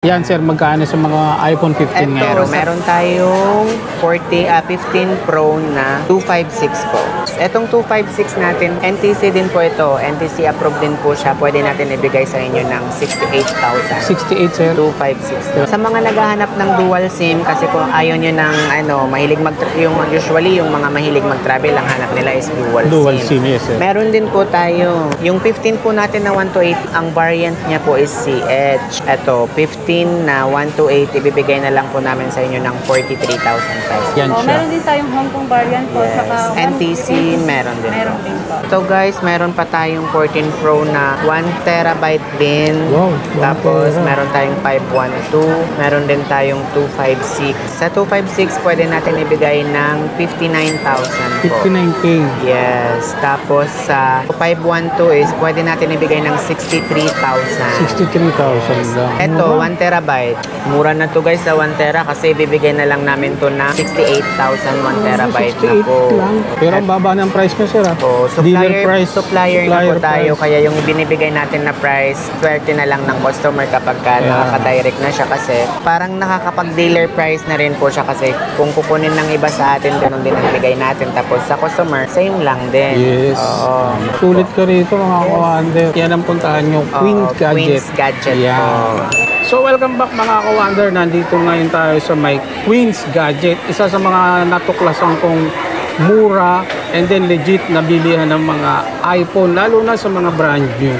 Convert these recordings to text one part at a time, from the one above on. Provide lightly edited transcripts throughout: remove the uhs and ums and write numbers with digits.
Yan sir, magkano sa mga iPhone 15 ngayon? Meron tayong 15 Pro na 256 po. Etong 256 natin, NTC din po ito. NTC approved din po siya. Pwede natin ibigay sa inyo ng 68,000. 68 sir? 256. Sa mga naghahanap ng dual SIM, kasi kung ayaw nyo ng mahilig usually yung mga mahilig mag-travel, ang hanap nila is dual SIM. Yes sir. Meron din po tayo. Yung 15 po natin na 128, ang variant niya po is CH. Ito, 15 na 128, ibibigay na lang po namin sa inyo ng 43,000 pesos. Yan siya. Meron din tayong Hong Kong variant po. Yes. Saka NTC, meron din. Meron din po. So guys, meron pa tayong 14 Pro na 1 terabyte din. Wow, Tapos meron tayong 512. Meron din tayong 256. Sa 256, pwede natin ibigay ng 59,000 po. 59K. Yes. Tapos sa 512 is pwede natin ibigay ng 63,000. 63,000 lang. Ito, 1 terabyte. Mura na to guys sa 1 tera kasi bibigyan na lang namin to na 68,000 1 terabyte na 68 po. lang. Pero ang baba ng price nyo sir ha? Supplier na po tayo. Kaya yung binibigay natin na price, swerte na lang ng customer kapag nakaka-direct na siya kasi parang nakakapag-dealer price na rin po siya kasi kung kukunin ng iba sa atin, ganun din ang bigay natin. Tapos sa customer, same lang din. Yes. Oo. Sulit ka rito mga ka-wonder. Yan ang puntahan nyo, Queen's Gadget. Queen's Gadget Yan. po. So welcome back mga ka-wonder. Nandito ngayon tayo sa may Queen's Gadget. Isa sa mga natuklasan kong mura and then legit na bilihan ng mga iPhone, lalo na sa mga brand new.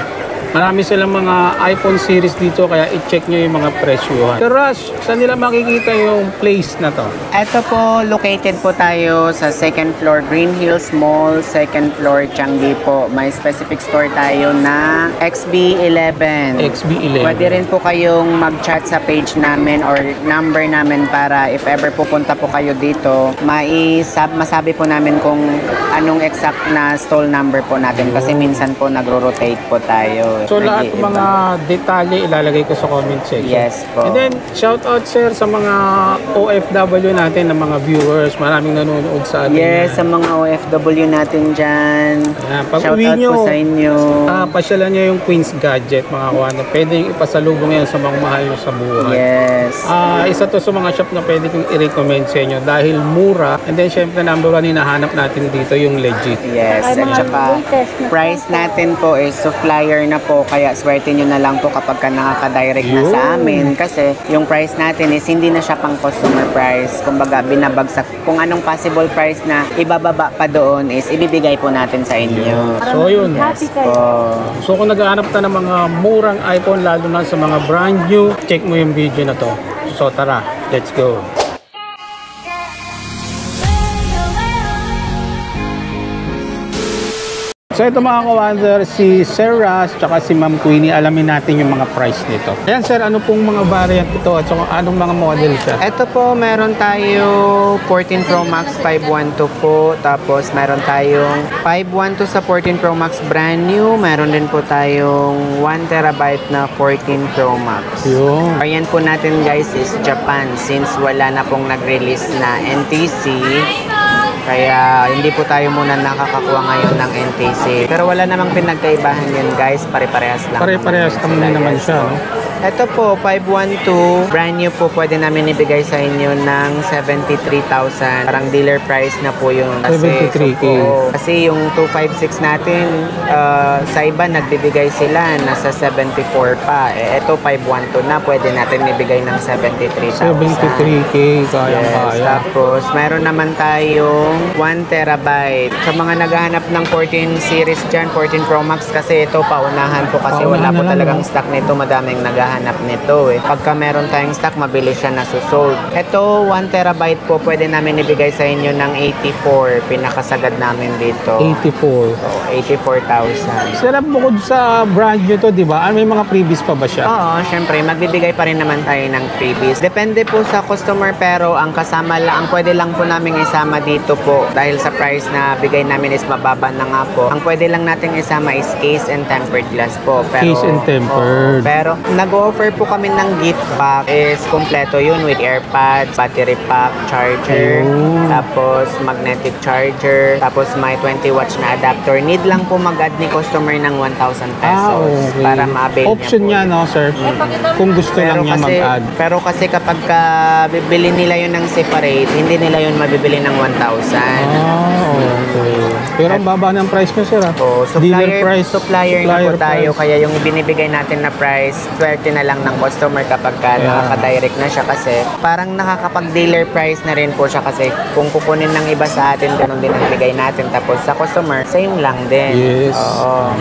Marami silang mga iPhone series dito kaya i-check nyo yung mga presyuhan. Sir Rush, saan nila makikita yung place na to? Ito po, located po tayo sa 2nd floor Green Hills Mall, 2nd floor Changi po. May specific store tayo na XB11. XB11. Pwede rin po kayong mag-chat sa page namin or number namin para if ever pupunta po kayo dito, masabi po namin kung anong exact na stall number po natin kasi minsan po nagro-rotate po tayo. So lahat ng mga detalye ilalagay ko sa comment section. Yes po. And then shout out sir sa mga OFW natin, ng mga viewers. Maraming nanonood sa atin. Yes, sa mga OFW natin dyan. Pag Shout uwi out nyo, po sa inyo. pasyalan nyo yung Queen's Gadget mga kawana. Pwede yung ipasalubong yan sa mga mahal nyo sa buhay. Yes. Isa to sa mga shop na pwede kong i-recommend sa inyo dahil mura. And then syempre number one hinahanap natin dito yung legit. Yes, at saka price natin po is supplier na po, kaya swerte nyo na lang po kapag ka nakaka-direct na sa amin kasi yung price natin is hindi na siya pang customer price, kumbaga binabagsak kung anong possible price na ibababa pa doon is ibibigay po natin sa inyo. So yun. So kung naghahanap ka ng mga murang iPhone lalo na sa mga brand new, check mo yung video na to. So tara, let's go. So ito mga ka-wonder, si Sir Russ tsaka si Ma'am Queenie, alamin natin yung mga price nito. Ayan sir, ano pong mga variant ito at saka anong mga model siya? Ito po, meron tayo 14 Pro Max 512 po. Tapos meron tayong 512 sa 14 Pro Max brand new. Meron din po tayong 1 terabyte na 14 Pro Max. Yung Variant po natin guys is Japan since wala na pong nag-release na NTC. Kaya hindi po tayo muna nakakakuha ngayon ng NTC. Pero wala namang pinagkaibahan yun guys. Pare-parehas lang. pare-parehas kami naman siya. No? Ito po, 512. Brand new po, pwede namin ibigay sa inyo ng 73,000. Parang dealer price na po yun. Kasi, 73K. Kasi yung 256 natin, sa iba nagbibigay sila, nasa 74 pa. Ito 512 na, pwede natin ibigay ng 73,000. 73K, kaya-kaya. Yes, tapos meron naman tayong 1 terabyte. Sa mga naghahanap ng 14 series dyan, 14 Pro Max, kasi ito paunahan po kasi wala po talagang stock nito. Madaming naghahanap nito eh. Pagka meron tayong stock, mabilis siya nasusold. Ito, 1 terabyte po, pwede namin ibigay sa inyo ng 84. Pinakasagad namin dito. 84. So, 84,000. Sarap bukod sa brand nyo to, di ba? May mga previous pa ba siya? Oo, syempre, magbibigay pa rin naman tayo ng freebies. Depende po sa customer, pero ang kasama lang, ang pwede lang po namin isama dito po, dahil sa price na bigay namin is mababa na nga po, ang pwede lang nating isama is case and tempered glass po. Pero, Case and tempered. Pero, nagawa Nag-o-offer po kami ng gift pack. Is kompleto yun with AirPods, battery pack, charger, tapos magnetic charger, tapos may 20 watts na adapter. Need lang po mag-add ni customer ng 1,000 pesos Okay. para ma-avail Option niya, no, sir? Kung gusto lang niya mag-add. Pero kasi kapag bibili nila yun ng separate, hindi nila yun mabibili ng 1,000. Okay. Pero ang baba ng price mo, sir, ah. So, Dealer price. supplier na po tayo. price. Kaya yung binibigay natin na price, swerte na lang ng customer kapag nakaka-direct na siya kasi parang nakakapag-dealer price na rin po siya kasi kung kukunin ng iba sa atin, ganun din ang bigay natin. Tapos sa customer, same lang din. Yes. Oo.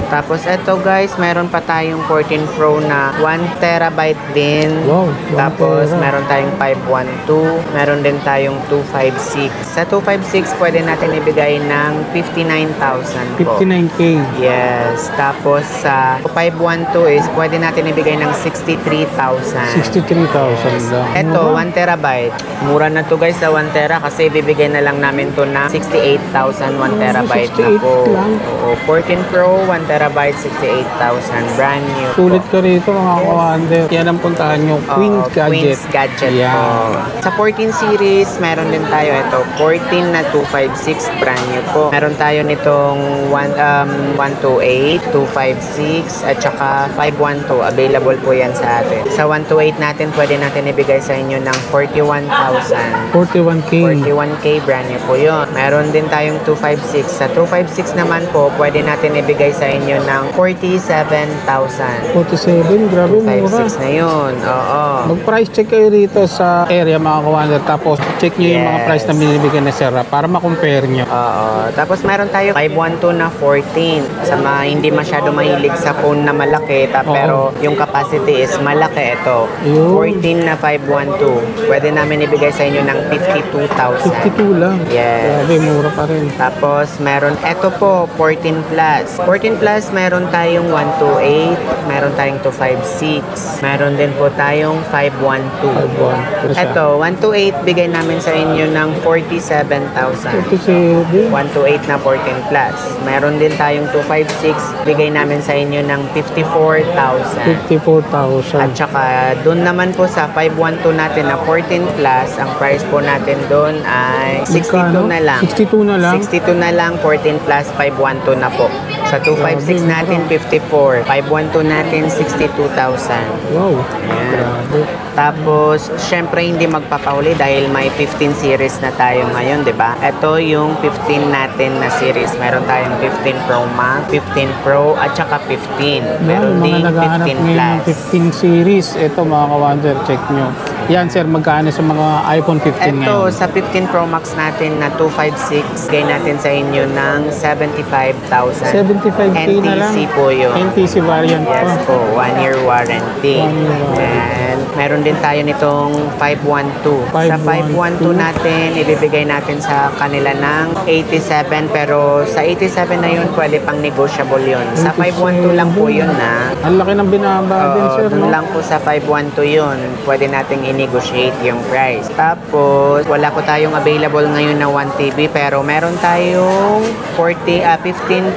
Tapos eto guys, meron pa tayong 14 Pro na 1 terabyte din. Wow, 1 Tapos tera. meron tayong 512. Meron din tayong 256. Sa 256, pwede natin ibigay ng 59,000 po. 59K. Yes. Tapos sa 512 is pwede natin ibigay ng 63,000. 63,000 lang. Ito, 1 terabyte. Mura na to guys sa 1 tera kasi bibigay na lang namin to na 68,000 1 terabyte na 68 po. lang. Oo, 14 Pro, 1 terabyte, 68,000. Brand new Sulit po. ka rito, mga ka-wonder. Yan ang puntahan nyo. Queen's Oo, Gadget. Queen's Gadget Yan. po. Sa 14 series, meron din tayo ito. 14 na 256, brand new po. Meron tayo nitong 128, 256, at saka 512. Available po yan sa atin. Sa 128 natin, pwede natin ibigay sa inyo ng 41,000. 41K. 41K, brand new po yun. Meron din tayong 256. Sa 256 naman po, pwede natin ibigay sa inyo ng 47,000. 47, grabe, mura. 256 na yun. Oo. Mag-price check kayo rito sa area, mga ka-wonder. Tapos, check nyo yung mga Yes. price na binibigyan na sir para ma-compare nyo. Oo. Tapos meron tayo 512 na 14. Sa mga hindi masyado mahilig sa phone na malaki, pero yung capacity is malaki ito. Yun. 14 na 512. Pwede namin ibigay sa inyo ng 52,000. 52 lang. Yes. Grabe, mura pa rin. Tapos meron, eto po, 14 Plus. 14 Plus, meron tayong 128, meron tayong 256, meron din po tayong 512. 512. Eto, 128, bigay namin sa inyo ng 47,000. 47. 128 na 14 Plus. Meron din tayong 256, bigay namin sa inyo ng 54,000. 54,000. At saka, doon naman po sa 512 natin na 14 Plus, ang price po natin doon ay 62 na lang. 62 na lang? 62 na lang, 14 Plus, 512 na po. Sa 256 natin, 54. 512 natin, 62,000. Wow. Ayan. Grabe. Tapos, syempre hindi magpapahuli dahil may 15 series na tayo ngayon, di ba? Ito yung 15 natin na series. Meron tayong 15 Pro Max, 15 Pro, at saka 15. Yan, Meron mga din naghahanap 15 ngayon ng Plus. 15 series. Ito, mga ka-wonder, check nyo. Yan, sir, magkano sa mga iPhone 15 Ito, ngayon? sa 15 Pro Max natin na 256, gay natin sa inyo ng 75,000. 75K na lang. NTC po yun. NTC variant Yes pa. po, 1 year warranty. 1 year warranty. And meron din tayo nitong 512. Sa 512 natin, ibibigay natin sa kanila ng 87, pero sa 87 na yun, pwede pang negotiable yun. Sa 512 lang po yun na. Ang laki ng binaba din, Oo, sir, dun no? lang po sa 512 yun. Pwede nating i-negotiate yung price. Tapos, wala po tayong available ngayon na 1 TB, pero meron tayong 15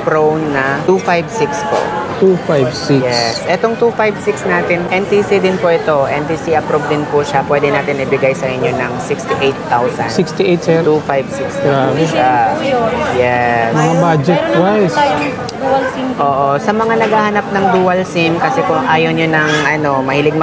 Pro na 256 po. 256. Yes. Etong 256 natin, NTC din po ito. NTC approved din po siya. Pwede natin ibigay sa inyo ng 68,000. 68, sir. 256 na po Grabe. siya. Yes. Mga budget-wise. Dual SIM. Oo, sa mga naghahanap ng dual SIM kasi kung ayaw nyo ng mahilig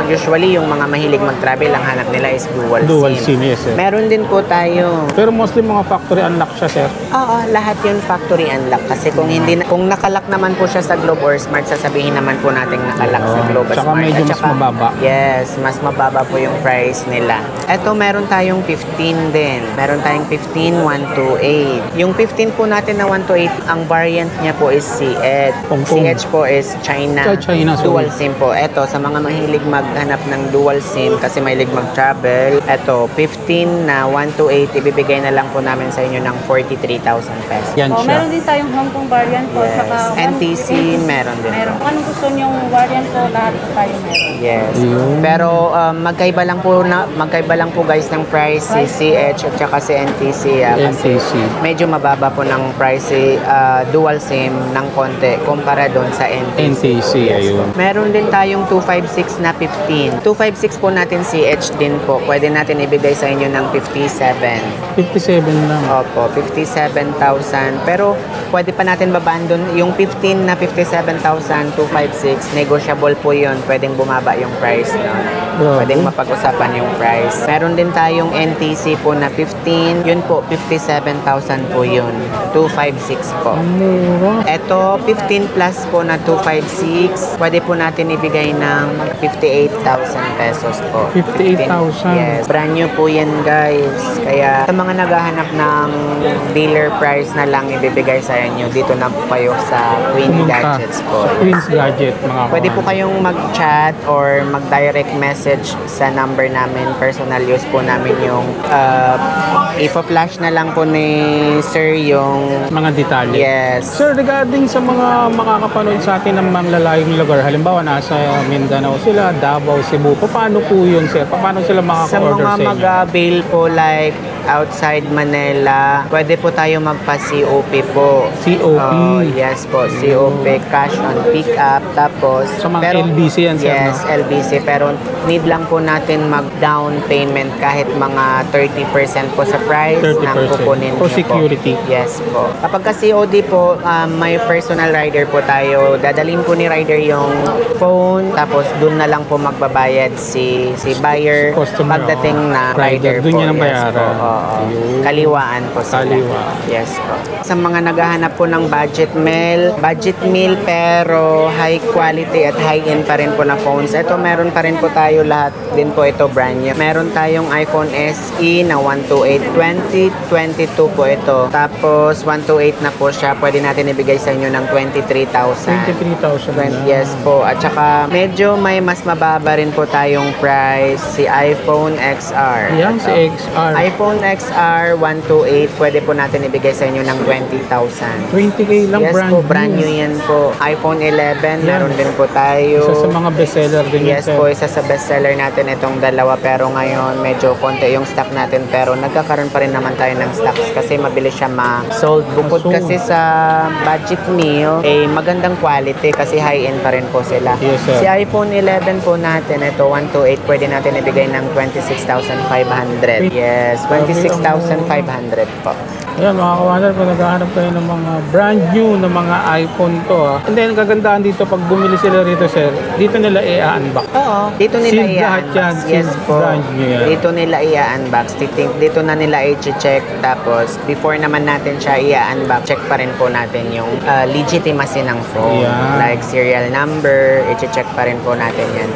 usually yung mga mahilig mag-travel ang hanap nila is Dual SIM, yes, sir. Meron din po tayo. Pero mostly mga factory unlock siya, sir. Oo, lahat yun factory unlock kasi kung nakalock naman po siya sa Globe or Smart, sasabihin naman po nating nakalock sa Globe or Tsaka Smart. medyo At mas mababa. Yes, mas mababa po yung price nila. Eto, meron tayong 15 din. Meron tayong 15, 128. Yung 15 po natin na 128, ang variant niya po is CH. Hong Kong. CH po is China. China, sorry. Dual SIM po. Eto, sa mga mahilig maghanap ng dual SIM kasi mahilig mag-travel, eto, 15 na 128, ibibigay na lang po namin sa inyo ng 43,000 pesos. Yan Oh, siya. meron din tayong Hong Kong variant po. Yes. Saka NTC, meron din. Meron. Kung anong gusto nyong variant po, lahat po tayo meron. Yes. Yun. Pero magkaiba lang po guys ng price si CH at saka si NTC. Kasi NTC. medyo mababa po ng price si dual SIM same ng konti kumpara doon sa NTC. NTC, ayun. Meron din tayong 256 na 15. 256 po natin CH din po. Pwede natin ibigay sa inyo ng 57. 57 lang. Opo, 57,000. Pero pwede pa natin babaan doon. Yung 15 na 57,256, negotiable po yun. Pwedeng bumaba yung price doon. Grabe. Pwedeng mapag-usapan yung price. Meron din tayong NTC po na 15. Yun po, 57,000 po yun. 256 po. Mura. Ito, 15 plus po na 256. Pwede po natin ibigay ng 58,000 pesos po. 58,000. Yes. Brand new po yan, guys. Kaya sa mga naghahanap ng dealer price na lang ibibigay sa inyo, dito na po kayo sa Queen Pumunta Gadgets po. sa Queen's Gadget, mga Pwede po kawan. kayong mag-chat or mag-direct message sa number namin. Personal use po namin yung ipa-flash na lang po ni Sir yung Mga detalye. yes. Sir, regarding sa mga makakapanood sa atin ng mga lalayong lugar, halimbawa nasa Mindanao sila, Davao, Cebu, paano po yun, sir? Paano sila Sa makaka-order mga sa inyo? mag-avail po like outside Manila, pwede po tayo magpa-COP po. COP. Yes po, COP, cash on pick-up. Tapos, Sa mga LBC yan, sir, yes, no? LBC. Pero need lang po natin mag-down payment kahit mga 30% po sa price 30% ng kukunin for niyo security. Po. Yes po. Kapag ka COD po, may personal rider po tayo. Dadalhin po ni rider yung phone, tapos dun na lang po magbabayad si buyer Customer, pagdating na rider. rider Dun po. niya nang Yes bayaran. po. Oo. Ayun. Kaliwaan po sila. Kaliwa. Yes po. Sa mga naghahanap po ng budget meal pero high quality at high end pa rin po na phones. Ito meron pa rin po tayo lahat din po ito brand new. Meron tayong iPhone SE na 128 2022 po ito. Tapos 128 na po siya. Pwede natin ibigay sa inyo ng 23,000. 23,000 na. Yes po. At saka medyo may mas mababa rin po tayong price si iPhone XR. Yan, Ito. si XR. iPhone XR 128, pwede po natin ibigay sa inyo ng 20,000. 20K lang, Yes brand po, brand new yan po. iPhone 11, Yan. meron din po tayo. Isa sa mga bestseller din Yes yan, sir. po, isa sa bestseller natin itong dalawa. Pero ngayon, medyo konti yung stock natin. Pero nagkakaroon pa rin naman tayo ng stocks kasi mabilis siya ma-sold. Bukod Ma-sold. kasi sa budget meal, magandang quality kasi high-end pa rin po sila. Yes, sir. Si iPhone 11 po natin, ito 128, pwede natin ibigay ng 26,500. Yes, 26,500 po. Ayan, mga kawander, kung naghahanap kayo ng mga brand new na mga iPhone to, And then, kagandahan dito, pag bumili sila rito, sir, dito nila i-unbox. Oo, dito nila Sealed lahat yan, i-unbox. Yes sealed po. brand new yan. Dito nila i-unbox. Dito na nila i-check. Tapos, before naman natin siya i-unbox, check pa rin po natin yung legitimacy ng phone. Yan. Like serial number, i-check pa rin po natin yan.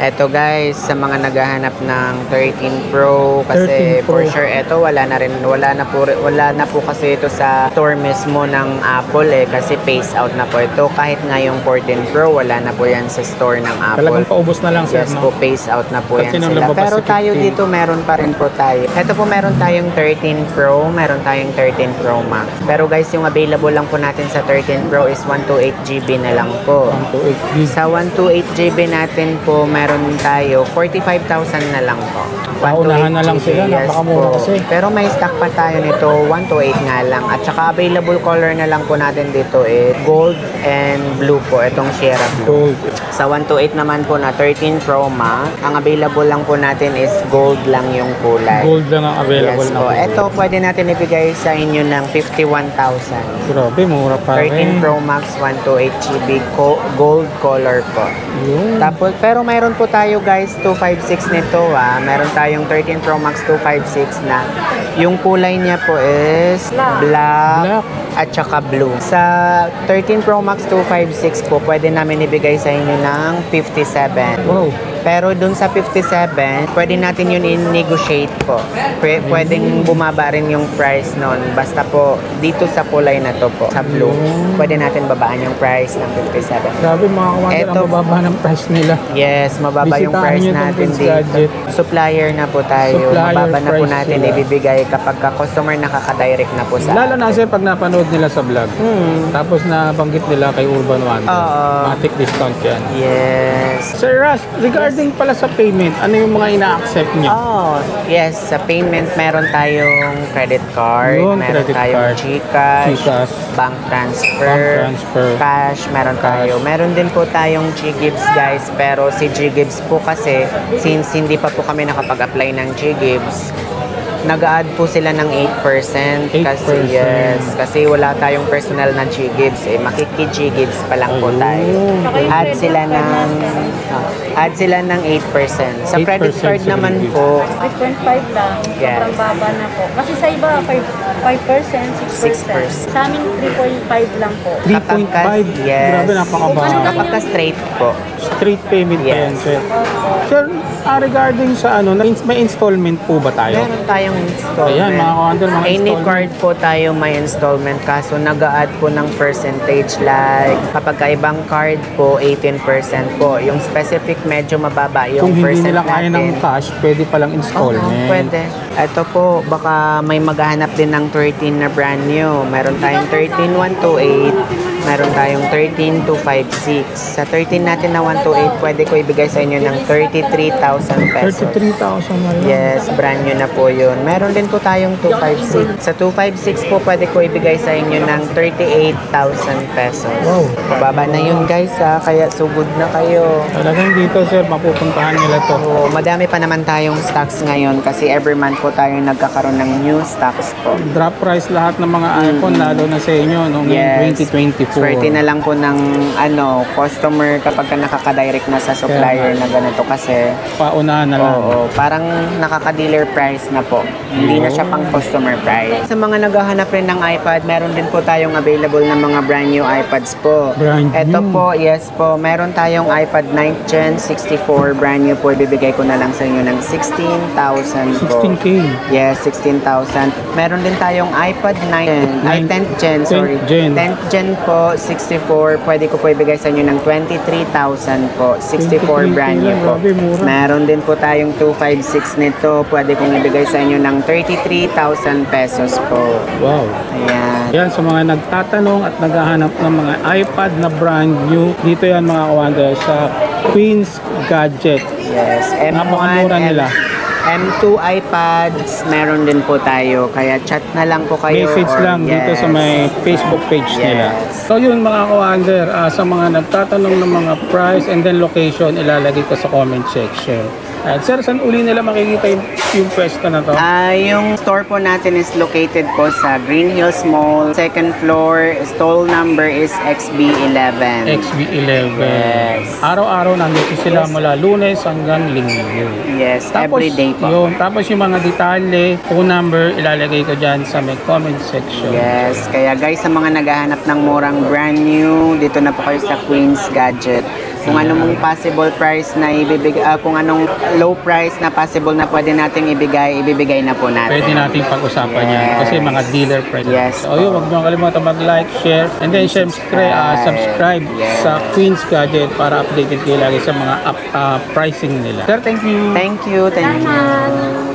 Eto guys, sa mga naghahanap ng 13 Pro, kasi 13 Pro. for sure, eto wala na po kasi ito sa store mismo ng Apple kasi phase out na po ito. Kahit nga yung 14 Pro, wala na po yan sa store ng Apple. Talagang paubos na lang, sir, Yes no? po, phase out na po Kasi yan nung sila. lumabas Pero si tayo 15. dito, meron pa rin po tayo. Ito po, meron tayong 13 Pro, meron tayong 13 Pro Max. Pero guys, yung available lang po natin sa 13 Pro is 128GB na lang po. 128 Sa 128GB natin po, meron tayo 45,000 na lang po. Paunahan na lang 128GB, sila, napakamura po. kasi. Pero may stock pa tayo nito, 128 nga lang. At saka available color na lang po natin dito gold and blue po, itong Sierra Blue. Gold. Sa 128 naman po na 13 Pro Max, ang available lang po natin is gold lang yung kulay. Gold lang ang available Yes na po. gold. Ito, pwede natin ibigay sa inyo ng 51,000. Grabe, mura pa 13 rin. Pro Max, 128GB, gold color po. Yun. Tapos, pero mayroon po tayo guys, 256 nito Meron tayong 13 Pro Max 256 na yung kulay niya po is black at saka blue. Sa 13 Pro Max 256 po, pwede namin ibigay sa inyo ng 57. Wow. Pero dun sa 57, pwede natin yun in-negotiate po. Pwedeng bumaba rin yung price nun. Basta po, dito sa kulay na to po, sa blue, pwede natin babaan yung price ng 57. Grabe, mga kawander, Eto. ang bababa ng price nila. Yes, mababa yung Bisitahin price niyo itong natin Queen's dito. Gadget. Supplier na po tayo. Supplier Mababa na po price natin sila. ibibigay kapag customer nakaka-direct na po sa Lalo na sir, pag napanood nila sa vlog. Tapos nabanggit nila kay Urban Wonder. Oo. Matic discount yan. Yes. Sir Ras, regarding Regarding pala sa payment, ano yung mga ina-accept niyo? Oh, yes. Sa payment, meron tayong credit card, Yun, meron credit tayong card. GCash, GCash, bank transfer, bank transfer, cash, meron cash. tayo. Meron din po tayong G-Gives, guys. Pero si G-Gives po kasi, since hindi pa po kami nakapag-apply ng G-Gives, nag-add po sila ng 8%. 8%. Kasi yes, kasi wala tayong personal na G-Gives eh. Makiki-G-Gives pa lang po tayo. Add sila ng 8%. Sa credit 8% card sa naman G-Gives. po, 3.5 lang. Yes. Sobrang baba na po. Kasi sa iba, 5%, 6%. Sa amin, 3.5 lang po. 3.5? yes. Grabe, napakababa. Kapag ka straight po. Straight payment pa yan, Yes. sir. Sir, regarding sa may installment po ba tayo? Meron tayong installment. Ayan, mga ka-wonder, mga Any installment. card po tayo may installment, kaso nag-a-add po ng percentage, like kapag ka ibang card po 18% po. Yung specific medyo mababa yung Kung hindi percent nila kaya ng natin. cash, pwede palang installment. Oo, pwede. Ito po, baka may maghahanap din ng 13 na brand new. Meron tayong 13,128. Meron tayong 13,256. Sa 13 natin na 128, pwede ko ibigay sa inyo ng 33,000 pesos. 33,000 na lang. Yes, brand new na po yun. Meron din po tayong 256. Sa 256 po, pwede ko ibigay sa inyo ng 38,000 pesos. Wow. Pababa na yun, guys, ha? Kaya sugod na kayo. Talagang dito, sir, mapupuntahan nila to. Oo, madami pa naman tayong stocks ngayon kasi every month po tayo nagkakaroon ng new stocks po. Drop price lahat ng mga iPhone, lalo na sa inyo, noong Yes. 2024. Swerte na lang po ng customer kapag ka nakaka-direct na sa supplier na ganito kasi Paunahan na lang. oo, parang nakaka-dealer price na po. Hindi na siya pang customer price. Sa mga naghahanap rin ng iPad, meron din po tayong available na mga brand new iPads po. Brand Ito new. po, yes po, meron tayong iPad 9th Gen 64 brand new po. Ibibigay ko na lang sa inyo ng 16,000 po. 16K. Yes, 16,000. Meron din tayong iPad 9, ay 10th Gen, sorry. 10th Gen. 10th Gen po, 64. Pwede ko po ibigay sa inyo ng 23,000 po. 64 brand new po. Grabe, mura. Meron din po tayong 256 nito. Pwede kong ibigay sa inyo ng 33,000 pesos po. Wow. Ayan. Yan, sa mga nagtatanong at naghahanap ng mga iPad na brand new, dito yan mga ka-wonder sa Queen's Gadget. Yes. M1, Napakamura nila. M2 iPads, meron din po tayo. Kaya chat na lang po kayo. Message or- lang dito sa may Facebook page nila. Yes. So yun mga ka-wonder, sa mga nagtatanong ng mga price and then location, ilalagay ko sa comment section. At sir, saan uli nila makikita yung pwesto na to? Yung store po natin is located po sa Green Hills Mall, second floor. Stall number is XB11. XB11. Yes. Araw-araw nandito sila mula Lunes hanggang Linggo. Yes, Tapos, every day po. tapos yung mga detalye, phone number, ilalagay ko dyan sa may comment section. Yes, kaya guys, sa mga naghahanap ng murang brand new, dito na po kayo sa Queen's Gadget. Kung anong possible price na ibibigay, kung anong low price na possible na pwede nating ibibigay na po natin. Pwede nating pag-usapan yan Yes. kasi mga dealer price. Yes So yun, huwag nyo kalimutan mag-like, share, and then subscribe Yes. sa Queen's Gadget para updated kayo lagi sa mga pricing nila. Sir, thank you. Thank you. Salamat.